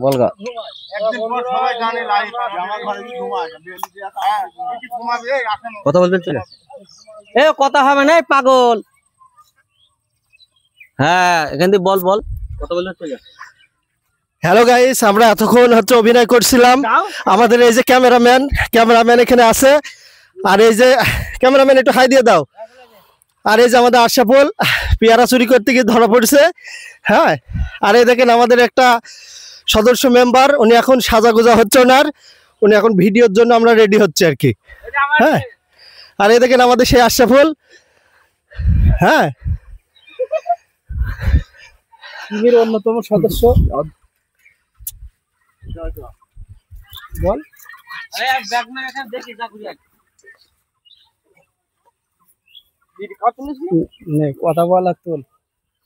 বলগা কথা বলবেন চলে এ কথা হবে না পাগল হ্যাঁ এখান থেকে বল বল কথা বলবেন চলে হ্যালো গাইস আমরা এতক্ষণ হচ্ছে অভিনয় করছিলাম আমাদের এই যে ক্যামেরাম্যান এখানে আছে আর এই যে ক্যামেরাম্যান একটু হাই দিয়ে দাও আর এই যে আমাদের আশরাফুল পেয়ারা চুরি করতে গিয়ে ধরা পড়ছে হ্যাঁ আর এই দেখেন আমাদের একটা সদস্য মেম্বার উনি এখন সাজাগোজা হচ্ছে ওনার উনি এখন ভিডিওর জন্য আমরা রেডি হচ্ছে আর কি হ্যাঁ আর এই দেখেন আমাদের সেই আশরাফুল হ্যাঁ টিমের অন্যতম সদস্য বল কথা বলার তোল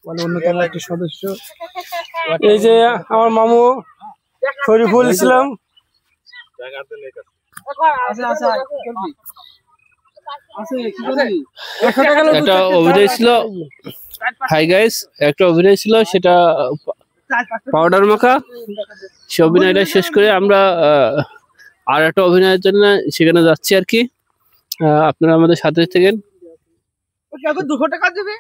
বলে অন্যতম একটি সদস্য এই যে আমার মামু শরীফুল ইসলাম একটা অভিনয় ছিল হাই গাইস একটা অভিনয় ছিল সেটা পাউডার মাখা সে অভিনয়টা শেষ করে আমরা আর একটা অভিনয়ের জন্য সেখানে যাচ্ছি আর কি আপনারা আমাদের সাথে থাকেন 200 টাকা দেবে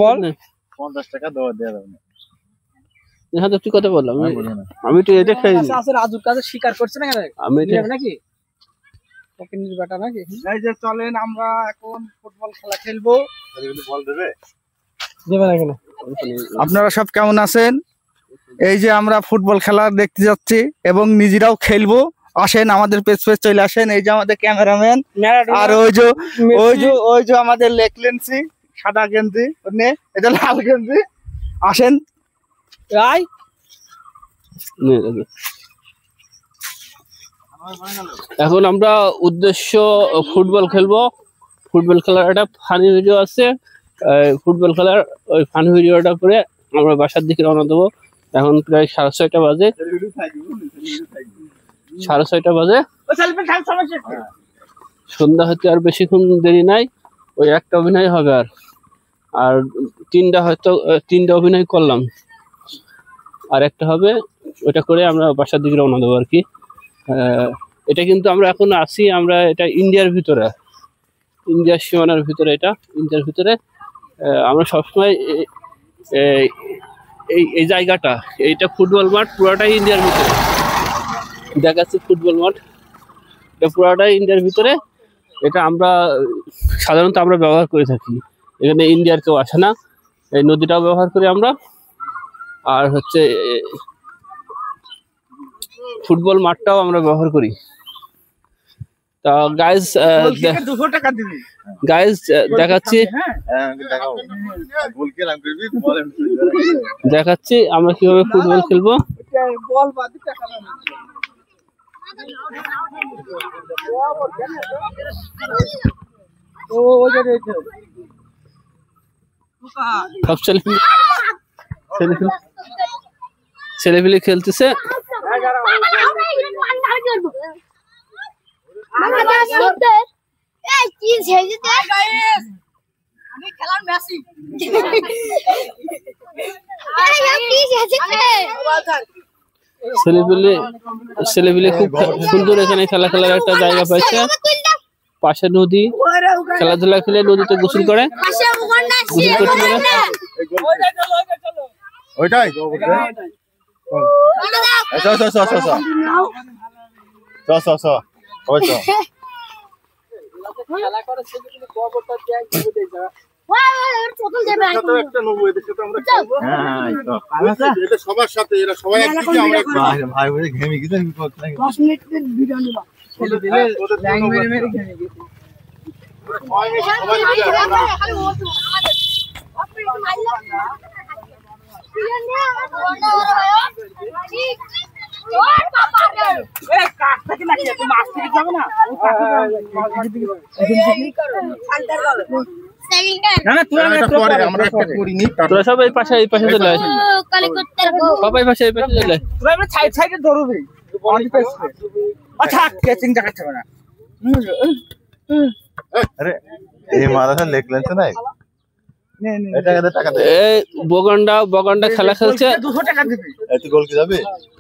বল 50 টাকা দেওয়া দেওয়া না হ্যাঁ তো তুই কথা বললাম আমি তো এটা খাই আছে রাজুর কাছে স্বীকার করছে না কেন আমি এটা নাকি ওকে নিজ বেটা নাকি এই যে চলেন আমরা এখন ফুটবল খেলা খেলবো বল দেবে দেবে না কেন আপনারা সব কেমন আছেন এই যে আমরা ফুটবল খেলা দেখতে যাচ্ছি এবং নিজেরাও খেলবো আসেন আমাদের পেজ চলে আসেন এই যে আমাদের ক্যামেরাম্যান আর ওই যে আমাদের লেকলেন্সি সাদা গেঞ্জি নে এটা লাল গেঞ্জি আসেন রাই এখন আমরা উদ্দেশ্য ফুটবল খেলবো ফুটবল খেলার একটা ফানি ভিডিও আছে ফুটবল খেলার ওই ফানি ভিডিওটা করে আমরা বাসার দিকে রওনা দেবো এখন প্রায় 6:30 বাজে 6:30 বাজে সন্ধ্যা হতে আর বেশিক্ষণ দেরি নাই ওই একটা অভিনয় হবে আর তিনটা অভিনয় করলাম আর একটা হবে ওটা করে আমরা বাসার দিকে রওনা দেবো আর কি এটা কিন্তু আমরা এখন আছি আমরা এটা ইন্ডিয়ার ভিতরে ইন্ডিয়ার সীমানার ভিতরে এটা ইন্ডিয়ার ভিতরে আমরা সবসময় এই জায়গাটা এইটা ফুটবল মাঠ পুরোটাই ইন্ডিয়ার ভিতরে দেখাচ্ছি ফুটবল মাঠ এটা পুরোটাই ইন্ডিয়ার ভিতরে এটা আমরা সাধারণত আমরা ব্যবহার করে থাকি এখানে ইন্ডিয়ার কেউ আসে না এই নদীটাও ব্যবহার করি আমরা আর হচ্ছে ফুটবল মাঠটাও আমরা ব্যবহার করি তা গাইজ 200 টাকা দিবি গাইজ দেখাচ্ছি আমরা কিভাবে ফুটবল খেলবো বল বাদে টাকা না ও ওই যে সব ছেলেপিলে খেলতেছে ছেলেপিলে খুব সুন্দর এখানে খেলা খেলার একটা জায়গা পাইছে পাশে নদী খেলাধুলা খেলে নদীতে গোসল করে ওইটাই সবার সাথে এরা সবাই একদিকে আমরা ভাই ভাই ঘেমে গেছে 10 মিনিটের ভিডিও নিবা তোরা সব এই পাশে চলে আসে সবাই পাশে এই পাশে চলে সাইডে ধরবে আচ্ছা ক্যাচিং দেখাচ্ছে না अरे ये मारा था लेक लेंस ना এই বগান্ডা খেলা খেলছে। 200 টাকা দিবে। এত গোল কি যাবে?